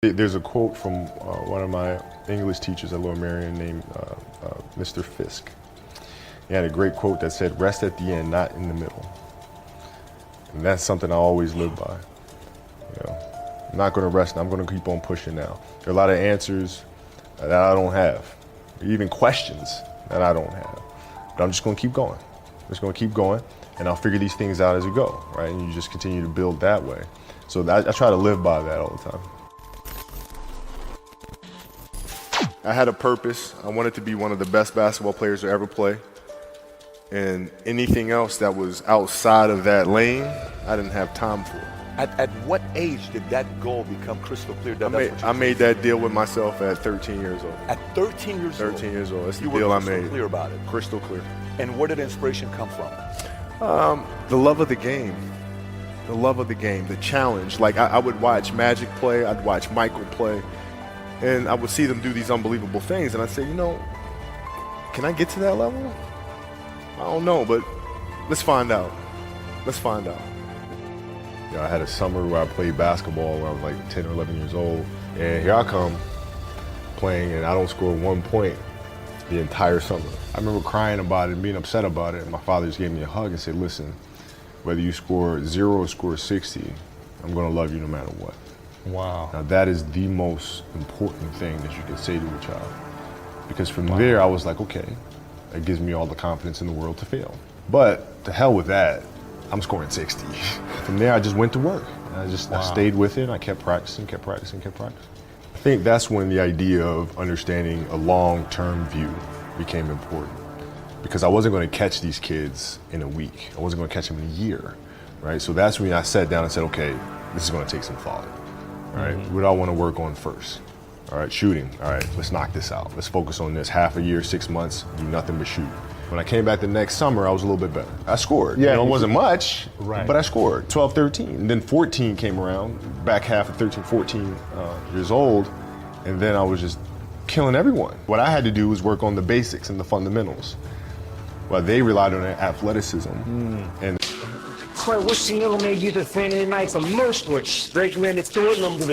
There's a quote from one of my English teachers at Lower Merion named Mr. Fisk. He had a great quote that said, "Rest at the end, not in the middle." And that's something I always live by. You know, I'm not going to rest. I'm going to keep on pushing now. There are a lot of answers that I don't have, even questions that I don't have. But I'm just going to keep going. I'm just going to keep going, and I'll figure these things out as we go, right? And you just continue to build that way. So I try to live by that all the time. I had a purpose. I wanted to be one of the best basketball players to ever play. And anything else that was outside of that lane, I didn't have time for. At what age did that goal become crystal clear? I made that deal with myself at 13 years old. At 13 years old? 13 years old. That's the you deal were I made. crystal clear about it? Crystal clear. And where did inspiration come from? The love of the game. The love of the game, the challenge. Like I would watch Magic play, I'd watch Michael play, and I would see them do these unbelievable things, and I'd say, you know, can I get to that level? I don't know, but let's find out. Let's find out. You know, I had a summer where I played basketball when I was like 10 or 11 years old, and here I come playing, and I don't score 1 point the entire summer. I remember crying about it and being upset about it, and my father just gave me a hug and said, listen, whether you score 0 or score 60, I'm gonna love you no matter what. Wow. Now that is the most important thing that you can say to a child. Because from there I was like, okay, that gives me all the confidence in the world to fail. But to hell with that, I'm scoring 60. From there I just went to work. And I stayed with it, and I kept practicing. I think that's when the idea of understanding a long-term view became important. Because I wasn't going to catch these kids in a week. I wasn't going to catch them in a year, right? So that's when I sat down and said, okay, this is going to take some thought, right? What do I want to work on first? All right, shooting. All right, let's knock this out. Let's focus on this. Half a year, 6 months, do nothing but shoot. When I came back the next summer, I was a little bit better. I scored. Yeah, you know, it wasn't much, right, but I scored. 12, 13. And then 14 came around, back half of 13, 14 years old, and then I was just killing everyone. What I had to do was work on the basics and the fundamentals. Well, they relied on their athleticism. And Quite wishing it'll make you defend tonight for most which they went it's to it number.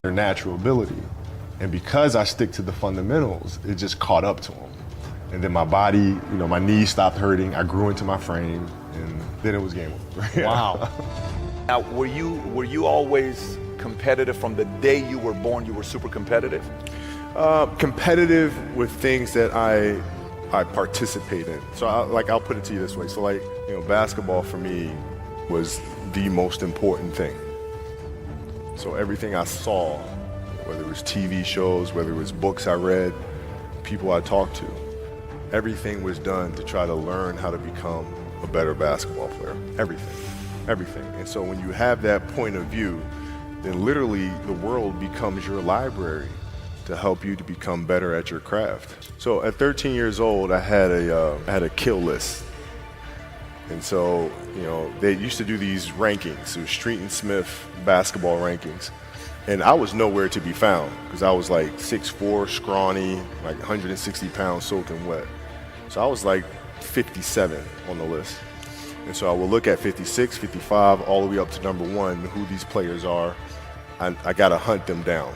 their natural ability. And because I stick to the fundamentals, it just caught up to them. And then my body, you know, my knees stopped hurting, I grew into my frame, and then it was game over. Wow. Now, were you always competitive from the day you were born? You were super competitive? Competitive with things that I I participate in. So I'll put it to you this way. So like, basketball for me was the most important thing. So everything I saw, whether it was TV shows, whether it was books I read, people I talked to, everything was done to try to learn how to become a better basketball player. Everything. And so when you have that point of view, then literally the world becomes your library to help you to become better at your craft. So at 13 years old, I had a kill list. And so, they used to do these rankings. It was Street and Smith basketball rankings. And I was nowhere to be found because I was like 6'4", scrawny, like 160 pounds soaking wet. So I was like 57 on the list. And so I would look at 56, 55, all the way up to number 1, who these players are. I got to hunt them down,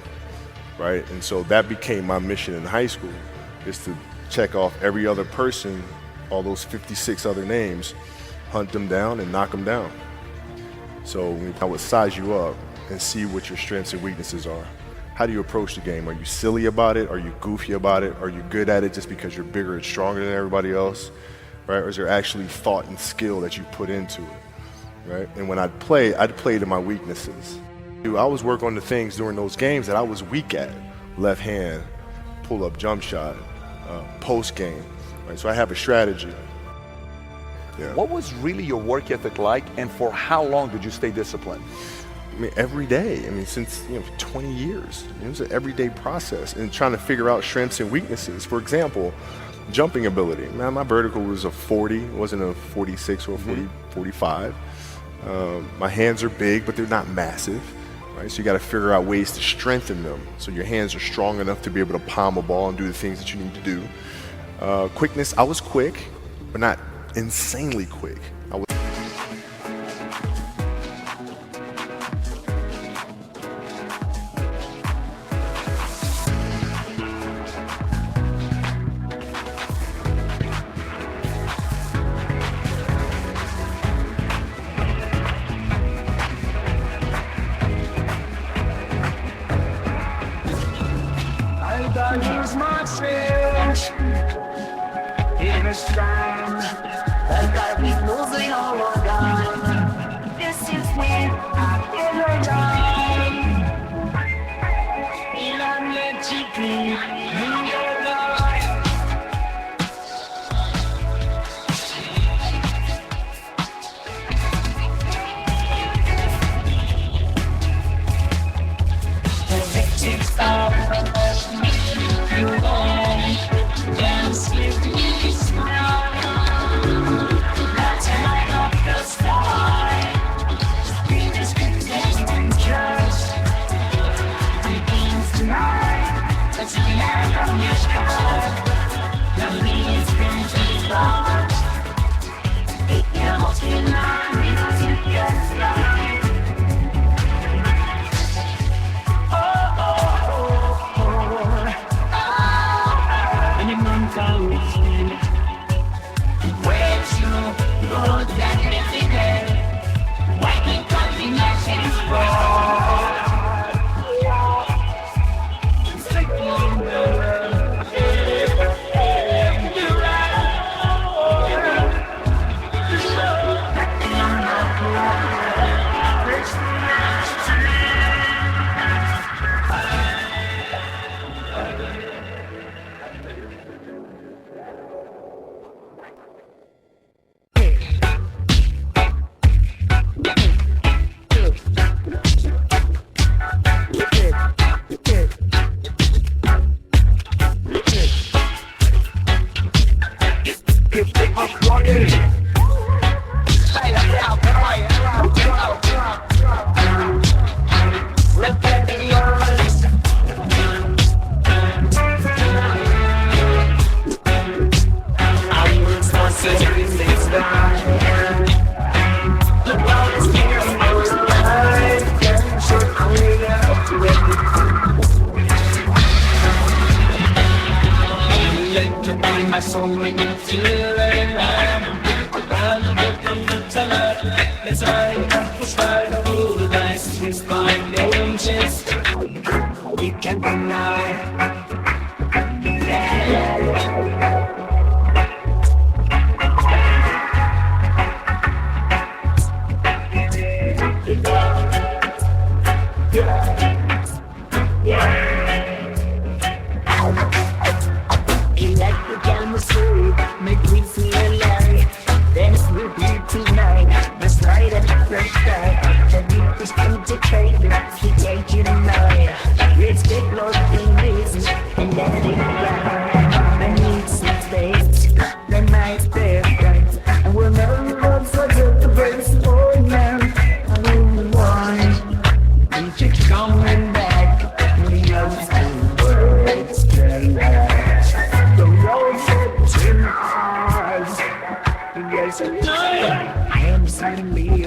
right? And so that became my mission in high school, is to check off every other person, all those 56 other names, hunt them down and knock them down. So I would size you up and see what your strengths and weaknesses are. How do you approach the game? Are you silly about it? Are you goofy about it? Are you good at it just because you're bigger and stronger than everybody else? Right? Or is there actually thought and skill that you put into it? Right? And when I'd play to my weaknesses. I always work on the things during those games that I was weak at. Left hand, pull up jump shot, post game. Right? So I have a strategy. Yeah. What was really your work ethic like, and for how long did you stay disciplined? I mean, every day. I mean, since 20 years. It was an everyday process, and trying to figure out strengths and weaknesses. For example, jumping ability. Man, my vertical was a 40, it wasn't a 46 or a 45. My hands are big, but they're not massive. Right? So you got to figure out ways to strengthen them so your hands are strong enough to be able to palm a ball and do the things that you need to do. Quickness, I was quick, but not insanely quick. I use my fish in a strand, like I be losing all of them. This is when I feel alone. Illogically, you know. The victim star. Dance with me, smile. That's light up the sky. Be this and trust. Begins tonight. Let's land on your sky. The leaves been too long. You're walking on into your life. Where to go that every day? Why can't combinations fall? Sticking my soul ringing to the it's right up the dice, it's fine, angels. You can't deny. let's go. The beat is going to trade like he take you tonight. Let's get lost in this and let it ride. I need some space, the night's different. And we'll never forget the first boy now. I don't want you to coming back. We love the words to last. The road to Mars. Yes, I am signing me.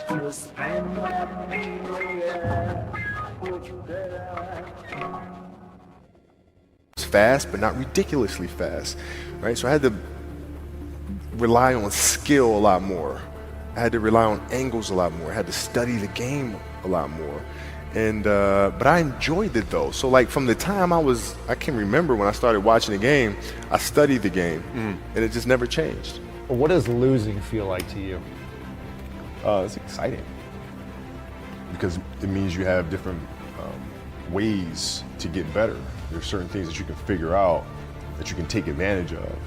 You'll spend my It's fast, but not ridiculously fast, right? So I had to rely on skill a lot more. I had to rely on angles a lot more. I had to study the game a lot more. And but I enjoyed it though. So like from the time I can remember when I started watching the game, I studied the game, and it just never changed. What does losing feel like to you? It's exciting because it means you have different ways to get better. There's certain things that you can figure out that you can take advantage of,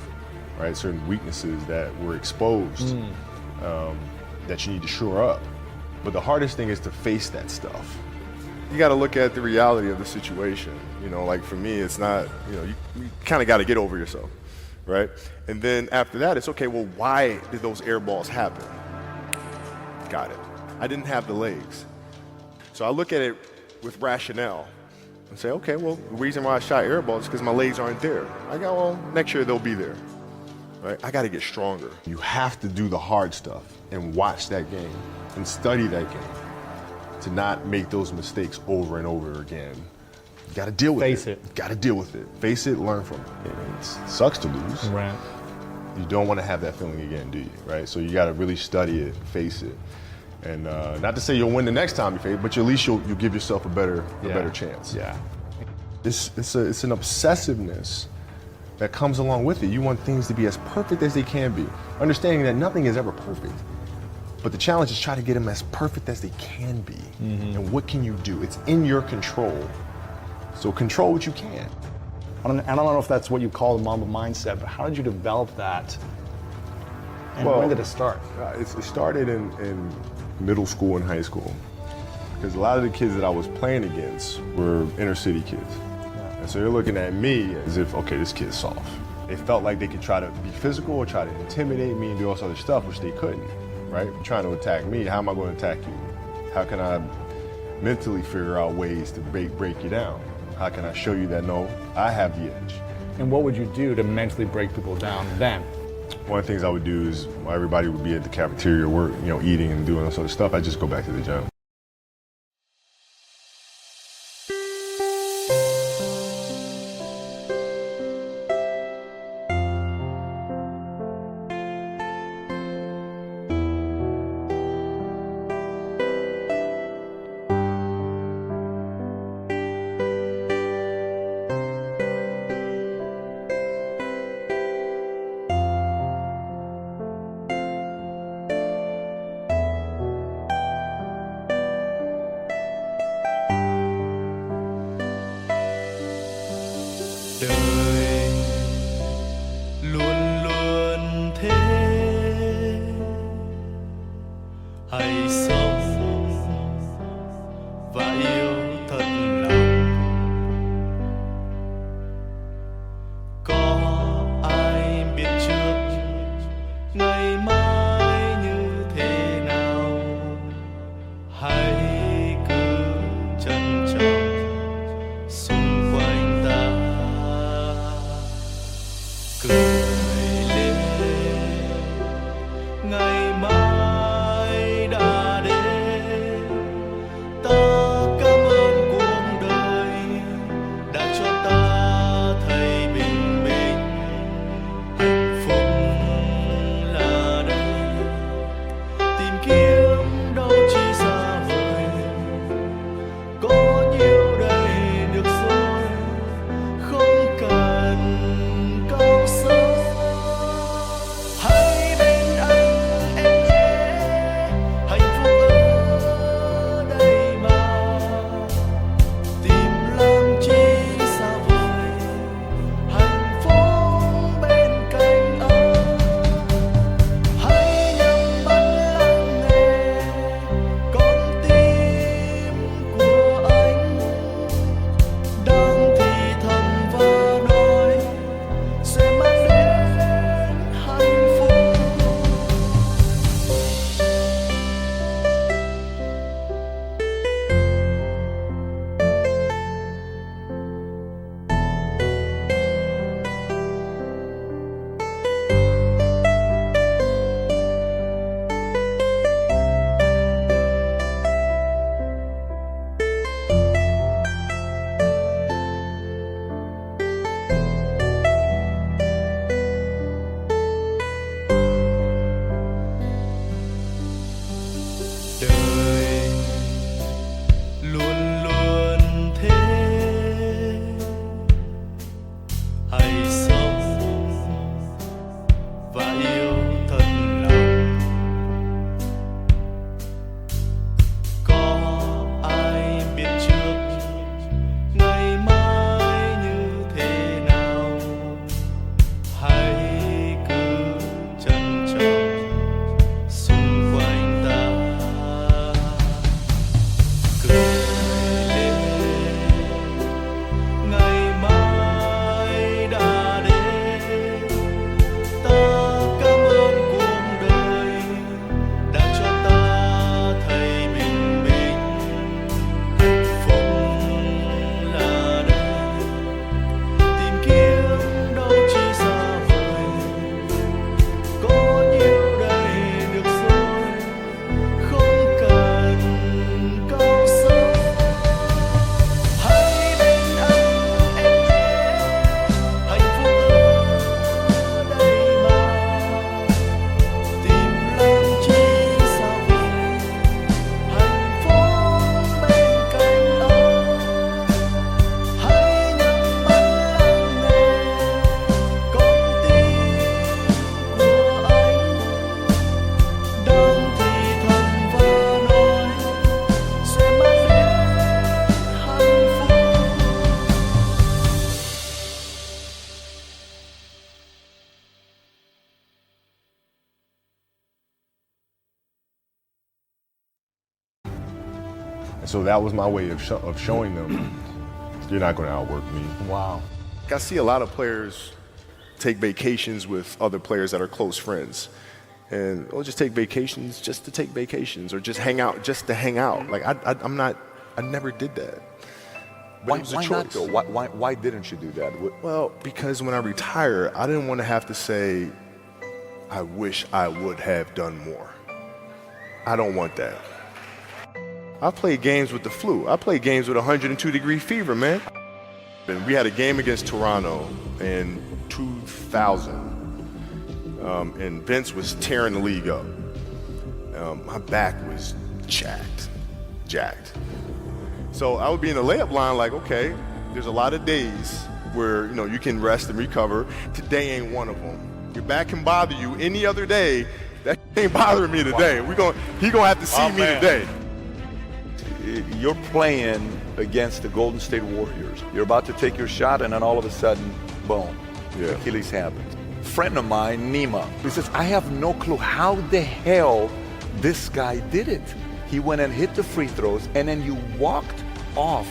right? Certain weaknesses that were exposed that you need to shore up. But the hardest thing is to face that stuff. You got to look at the reality of the situation. You know, like for me, it's not, you kind of got to get over yourself, right? And then after that, it's okay, well, why did those air balls happen? Got it. I didn't have the legs. So I look at it with rationale and say, okay, well, the reason why I shot air balls is because my legs aren't there. I go, well, next year they'll be there, right? I got to get stronger. You have to do the hard stuff and watch that game and study that game to not make those mistakes over and over again. You got to deal with it. Face it. Got to deal with it. Face it, learn from it. And it sucks to lose. Right. You don't want to have that feeling again, do you? Right? So you got to really study it, face it. And not to say you'll win the next time you face it, but at least you'll give yourself a better chance. Yeah. It's an obsessiveness that comes along with it. You want things to be as perfect as they can be, understanding that nothing is ever perfect. But the challenge is try to get them as perfect as they can be. And what can you do? It's in your control. So control what you can. I don't know if that's what you call the Mamba mindset, but how did you develop that? And when did it start? It started in middle school and high school. Because a lot of the kids that I was playing against were inner city kids. And so they're looking at me as if, okay, this kid's soft. They felt like they could try to be physical or try to intimidate me and do all this other stuff, which they couldn't, right? You're trying to attack me, how am I going to attack you? How can I mentally figure out ways to break you down? How can I show you that, no, I have the edge? And what would you do to mentally break people down then? One of the things I would do is while everybody would be at the cafeteria work, eating and doing all sort of stuff, I'd just go back to the gym. Đời luôn luôn thế, hãy sống và yêu thật lòng. Có ai biết trước ngày mai như thế nào? Hãy cứ trân trọng xung quanh ta. Cười lên, ngày mai đã So that was my way of showing them, you're not going to outwork me. Wow. I see a lot of players take vacations with other players that are close friends. And we'll just take vacations just to take vacations, or just hang out just to hang out. Like I never did that. But it was a Why not choice. though? Why didn't you do that? Well, because when I retire, I didn't want to have to say, I wish I would have done more. I don't want that. I played games with the flu. I played games with 102-degree fever, man. And we had a game against Toronto in 2000. And Vince was tearing the league up. My back was jacked. So I would be in the layup line like, okay, there's a lot of days where, you know, you can rest and recover. Today ain't one of them. Your back can bother you any other day. That ain't bothering me today. He gonna have to see me today. You're playing against the Golden State Warriors. You're about to take your shot, and then all of a sudden, boom, Achilles happens. Friend of mine, Nima, he says, I have no clue how the hell this guy did it. He went and hit the free throws, and then you walked off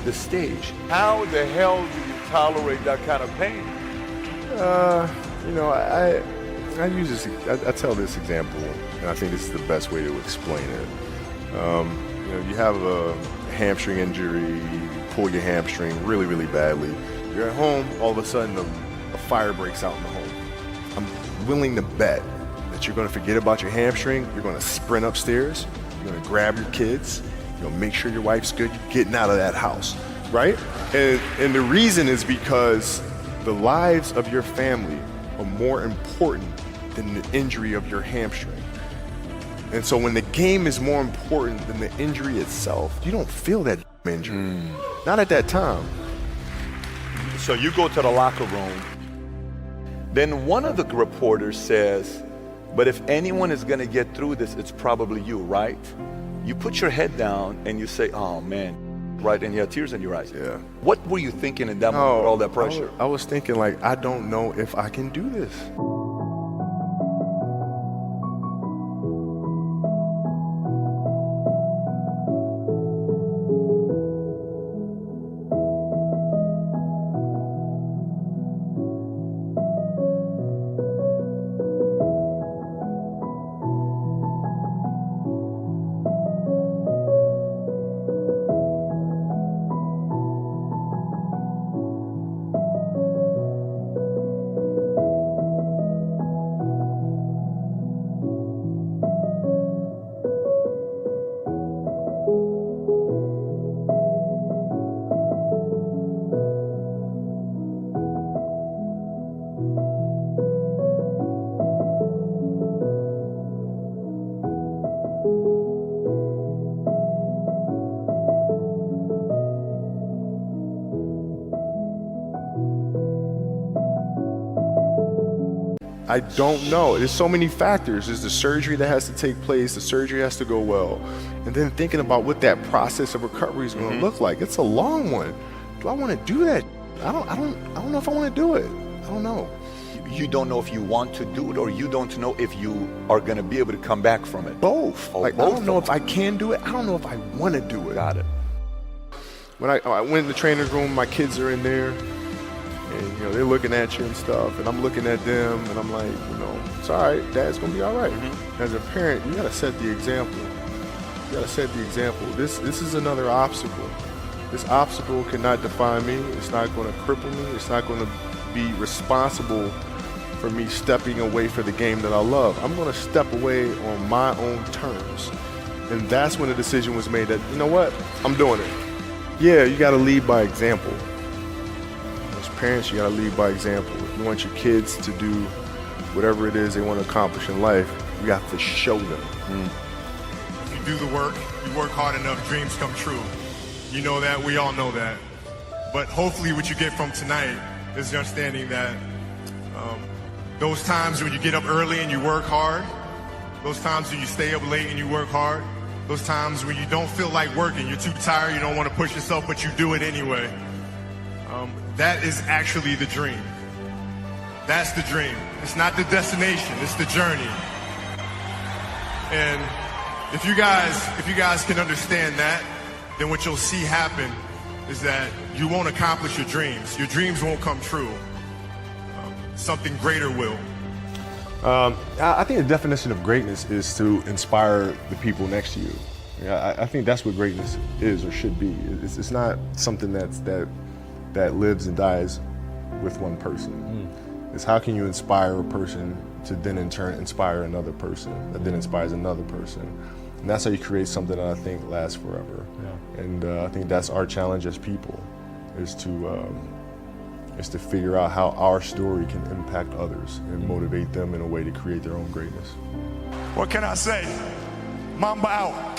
the stage. How the hell do you tolerate that kind of pain? You know, I use this. I tell this example, and I think this is the best way to explain it. You know, you have a hamstring injury, you pull your hamstring really, really badly. You're at home, all of a sudden a fire breaks out in the home. I'm willing to bet that you're going to forget about your hamstring. You're going to sprint upstairs. You're going to grab your kids. You're going to make sure your wife's good. You're getting out of that house, right? And the reason is because the lives of your family are more important than the injury of your hamstring. And so when the game is more important than the injury itself, you don't feel that injury. Not at that time. So you go to the locker room. Then one of the reporters says, but if anyone is going to get through this, it's probably you, right? You put your head down and you say, oh man, right? And you have tears in your eyes. Yeah. What were you thinking in that moment with all that pressure? I was thinking like, I don't know if I can do this. I don't know. There's so many factors. There's the surgery that has to take place. The surgery has to go well. And then thinking about what that process of recovery is going to look like. It's a long one. Do I want to do that? I don't know if I want to do it. I don't know. You don't know if you want to do it, or you don't know if you are going to be able to come back from it. Both. Oh, like, both I don't know if I can do it. I don't know if I want to do it. Got it. When I went in the trainer's room, my kids are in there. And, you know, they're looking at you and stuff, and I'm looking at them, and I'm like, you know, it's all right. Dad's going to be all right. As a parent, you got to set the example. You got to set the example. This is another obstacle. This obstacle cannot define me. It's not going to cripple me. It's not going to be responsible for me stepping away for the game that I love. I'm going to step away on my own terms. And that's when the decision was made that, you know what, I'm doing it. Yeah, you got to lead by example. As parents, you got to lead by example. If you want your kids to do whatever it is they want to accomplish in life, you have to show them. If you do the work, you work hard enough, dreams come true. You know that, we all know that. But hopefully what you get from tonight is the understanding that those times when you get up early and you work hard, those times when you stay up late and you work hard, those times when you don't feel like working, you're too tired, you don't want to push yourself, but you do it anyway. That is actually the dream. That's the dream. It's not the destination, it's the journey. And if you guys can understand that, then what you'll see happen is that you won't accomplish your dreams. Your dreams won't come true. Something greater will. I think the definition of greatness is to inspire the people next to you. I think that's what greatness is or should be. It's not something that lives and dies with one person. It's how can you inspire a person to then in turn inspire another person that then inspires another person. And that's how you create something that I think lasts forever. Yeah. And I think that's our challenge as people, is to figure out how our story can impact others and motivate them in a way to create their own greatness. What can I say? Mamba out.